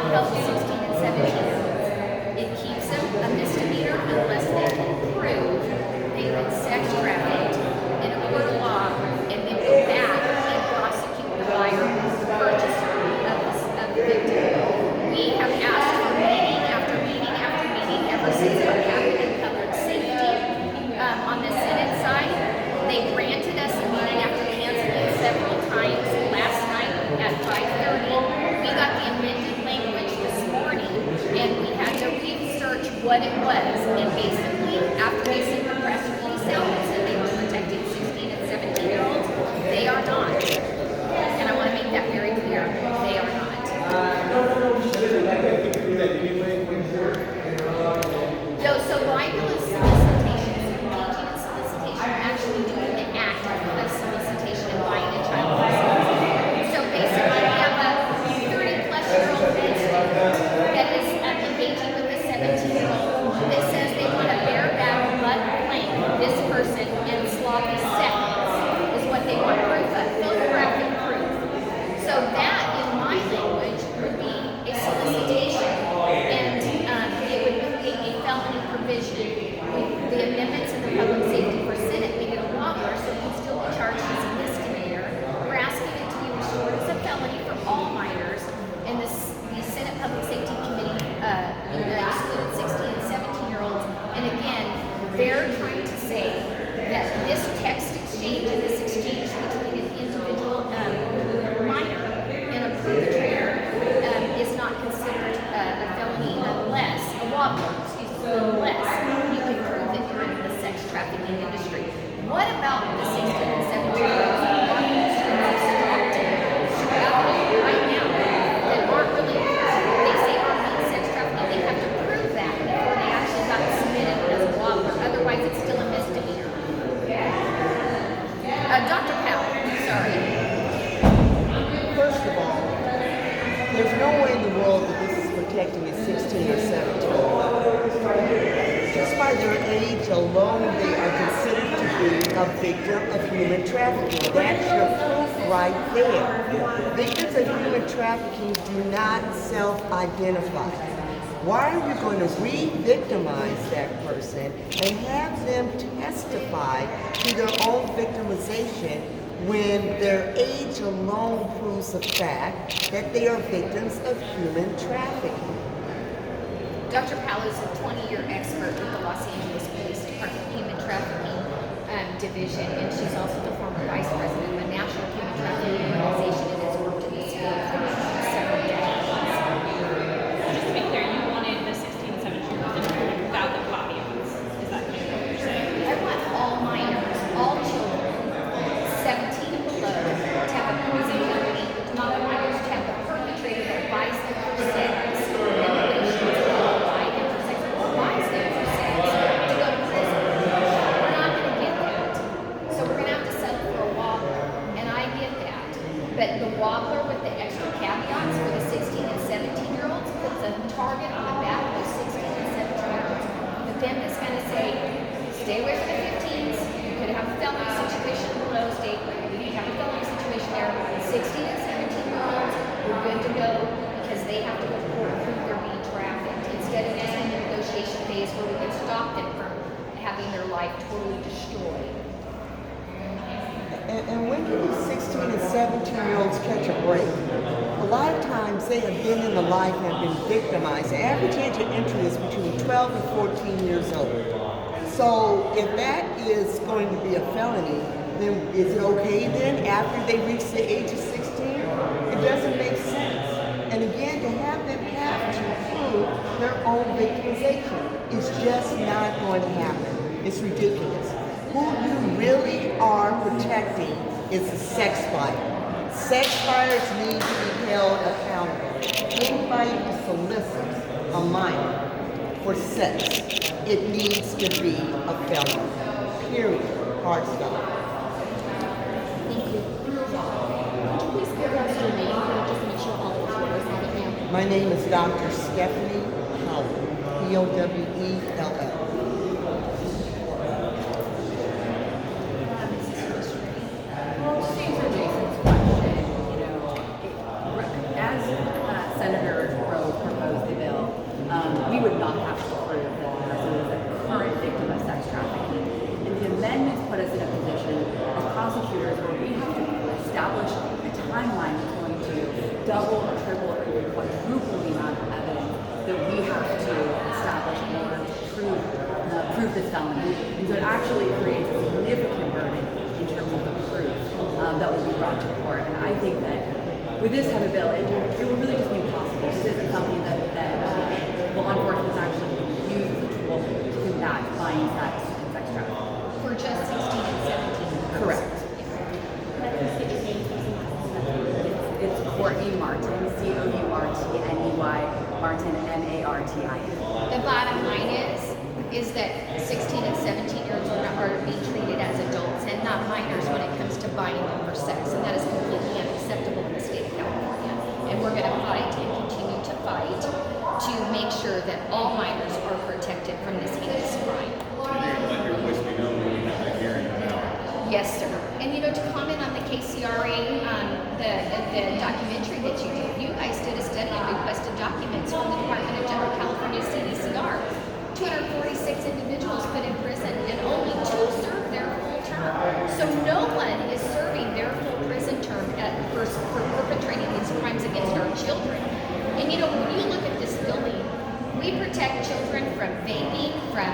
held 16 and 17-year-olds. It keeps them a misdemeanor unless they can prove they've been sex trafficked in a court of law and then go back and prosecute the buyer or the purchaser of the victim. We have asked for meeting after meeting after meeting ever since what happened in public safety on the Senate side. They granted us a meeting after canceling several times last night at 5:30. We got the amended language this morning and we had to research what it was. And basically, after they sent the press release out that said they were protecting 16 and 17-year-olds, they are not. And I want to make that very clear. They are not. So libelous solicitation, engaging in solicitation, are actually doing the act of solicitation and buying a child for sex. So basically, we have a 30-plus-year-old man that is engaging with a 17-year-old that says they want to bareback butt blank this person in sloppy seconds is what they want proof of, photographic proof. So that, in my language, would be a solicitation, and it would be a felony provision. The amendments in the public safety for Senate made it a wobbler, so it can still be charged as a misdemeanor. We're asking it to be restored as a felony for all minors, and the Senate Public Safety Committee excluded 16 and 17-year-olds. And again, they're trying to say that this text exchange and this exchange between an individual minor and a perpetrator is not considered a felony unless, a wobbler, unless you can prove that you're in the sex trafficking industry. What about the 16 and 17-year-olds walking the streets of Stockton right now that aren't really, they say aren't being sex trafficking? They have to prove that before they actually got submitted as a wobbler. Otherwise, it's still a misdemeanor. Dr. Powell, sorry. First of all, there's no way in the world that this is protecting a 16 or 17 year old. Just by their age alone, they are considered to be a victim of human trafficking. That's your proof right there. Victims of human trafficking do not self-identify. Why are we going to re-victimize that person and have them testify to their own victimization when their age alone proves the fact that they are victims of human trafficking? Dr. Powell is a 20-year expert with the Los Angeles Police Department Human Trafficking Division, and she's also the former vice president of a national human trafficking organization and has worked in this field for several decades. Just to be clear, you wanted the 16 and 17-year-olds included without the caveats. Is that kind of what you're saying? I want all minors, all children, 17 and below, to have a prison company, not the minors, to have the perpetrator that buys them for sex, and relations to buy them for sex, or buys them for sex, to go to prison. We're not going to get that. So we're going to have to settle for a wobbler, and I get that. But the wobbler with the extra caveats for the 16 and 17-year-olds puts a target on the back of those 16 and 17-year-olds. But then it's going to say, stay away from the 15s. You could have a felony situation below state. You have a felony situation there. 16 and 17-year-olds, we're good to go because they have to report who they're being trafficked instead of just in the negotiation phase where we can stop them from having their life totally destroyed. And when do these 16 and 17-year-olds catch a break? A lot of times they have been in the life and have been victimized. The average age of entry is between 12 and 14 years old. So if that is going to be a felony, then is it okay then after they reach the age of 16? It doesn't make sense. And again, to have them have to prove their own victimization is just not going to happen. It's ridiculous. Who you really are protecting is the sex buyer. Sex buyers need to be held accountable. Anybody who solicits a minor for sex, it needs to be a felony. Period. Hard stop. Thank you. Would you please give us your name, just to make sure all the reporters have it now? My name is Dr. Stephanie Howell, P-O-W-E-L-L. Well, to answer Jason's question, as Senator Rowe establish a timeline that's going to double or triple or even quadruple the amount of evidence that we have to establish in order to prove this felony. And so it actually creates a significant burden in terms of the proof that will be brought to court. And I think that with this type of bill, it will really just be impossible. This isn't something that law enforcement is actually going to use as a tool to combat buying sex and sex trafficking. For just 16 and 17. Correct. It's Courtney Martin, Courtney, Martin, Martin. The bottom line is that 16 and 17-year-olds are being treated as adults and not minors when it comes to buying them for sex, and that is completely unacceptable in the state of California. And we're going to fight and continue to fight to make sure that all minors are protected from this heinous crime. You're going to let your voice be known when we have that hearing now. Yes, sir. And to comment on the KCRA, the documentary that you did, you guys did a study and requested documents from the Department of General California CDCR. 246 individuals put in prison and only 2 served their full term. So no one is serving their full prison term for perpetrating these crimes against our children. And when you look at this building, we protect children from vaping, from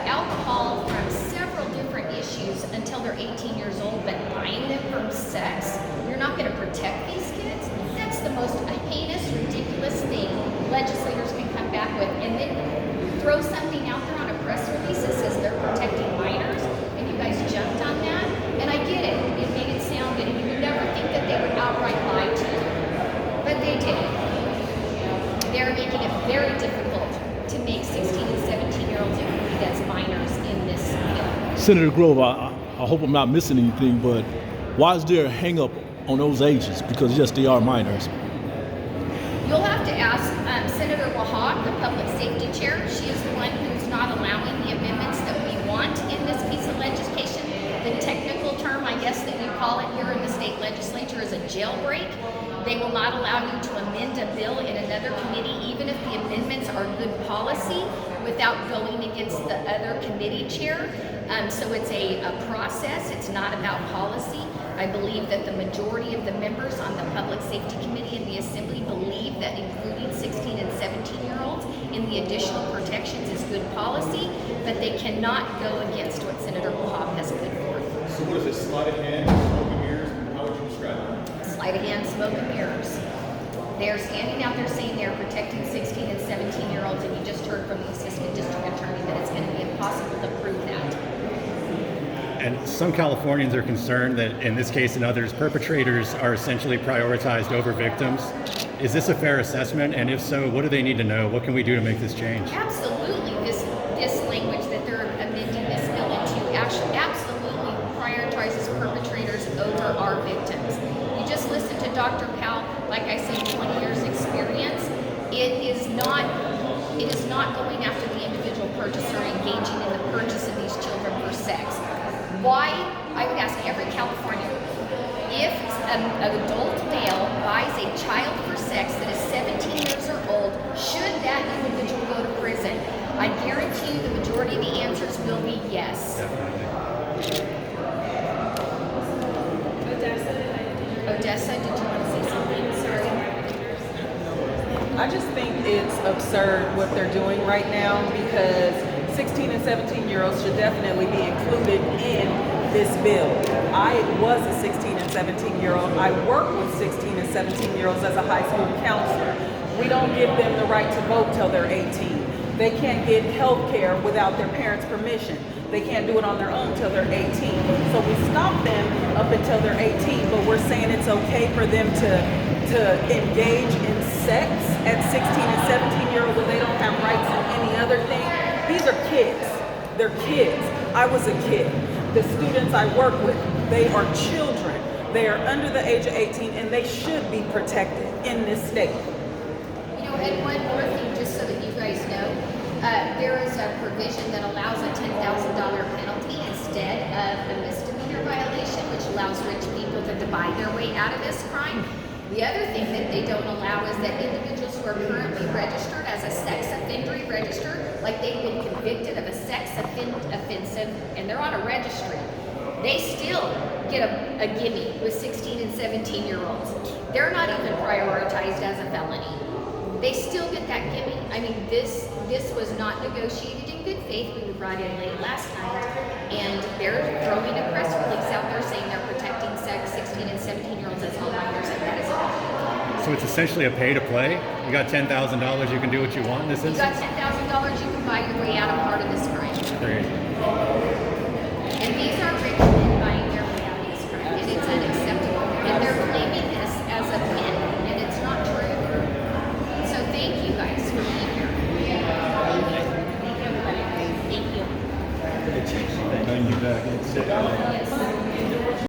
alcohol, from several different issues until they're 18 years old, but buying them from sex, you're not going to protect these kids? That's the most heinous, ridiculous thing legislators can come back with, and then throw something out there on a press release that says they're protecting minors, and you guys jumped on that. And I get it. It made it sound good, and you would never think that they would outright lie to you. But they did. They're making it very difficult to make 16 and 17-year-olds included as minors in this bill. Senator Grove, I hope I'm not missing anything, but why is there a hang up on those ages? Because yes, they are minors. You'll have to ask Senator Wahab, the public safety chair. She is the one who's not allowing the amendments that we want in this piece of legislation. The technical term, I guess, that you call it here in the state legislature is a jailbreak. They will not allow you to amend a bill in another committee, even if the amendments are good policy, without going against the other committee chair. So it's a process. It's not about policy. I believe that the majority of the members on the Public Safety Committee in the Assembly believe that including 16 and 17-year-olds in the additional protections is good policy, but they cannot go against what Senator Wahab has put forth. So what is it, sleight of hand, smoke and mirrors? How would you describe it? Sleight of hand, smoke and mirrors. They're standing out there saying they're protecting 16 and 17-year-olds, and you just heard from the Assistant District Attorney that it's going to be impossible to prove that. And some Californians are concerned that in this case and others, perpetrators are essentially prioritized over victims. Is this a fair assessment? And if so, what do they need to know? What can we do to make this change? Absolutely. This language that they're amending this bill into actually absolutely prioritizes perpetrators over our victims. You just listen to Dr. Powell, like I said, 20 years experience. It is not going after the individual purchaser engaging in the purchase of these children for sex. Why? I would ask every Californian, if an adult male buys a child for sex that is 17 years or old, should that individual go to prison? I guarantee you the majority of the answers will be yes. Odessa, did you want to say something? Sorry. I just think it's absurd what they're doing right now, because 16 and 17-year-olds should definitely be included in this bill. I was a 16 and 17-year-old. I work with 16 and 17-year-olds as a high school counselor. We don't give them the right to vote till they're 18. They can't get health care without their parents' permission. They can't do it on their own till they're 18. So we stop them up until they're 18, but we're saying it's okay for them to engage in sex at 16 and 17-year-olds when they don't have rights in any other thing. These are kids. They're kids. I was a kid. The students I work with, they are children. They are under the age of 18, and they should be protected in this state. And one more thing, just so that you guys know, there is a provision that allows a $10,000 penalty instead of a misdemeanor violation, which allows rich people to buy their way out of this crime. The other thing that they don't allow is that individuals who are currently registered as a sex offender registered, like they've been convicted of a sex offensive and they're on a registry, they still get a gimme with 16 and 17-year-olds. They're not even prioritized as a felony. They still get that gimme. I mean, this was not negotiated in good faith. We were brought in late last night, and they're throwing a press release out there saying they're protecting 16 and 17-year-olds as all minors, and that is not. So it's essentially a pay to play. You got $10,000, you can do what you want in this You got instance. $10,000, you can buy your way out of part of this crime. Great. And these are rich men buying their way out of this crime, and it's unacceptable. And they're claiming this as a win, and it's not true. So thank you guys for being here. Thank you, everybody. Thank you. Bring you back. Yes.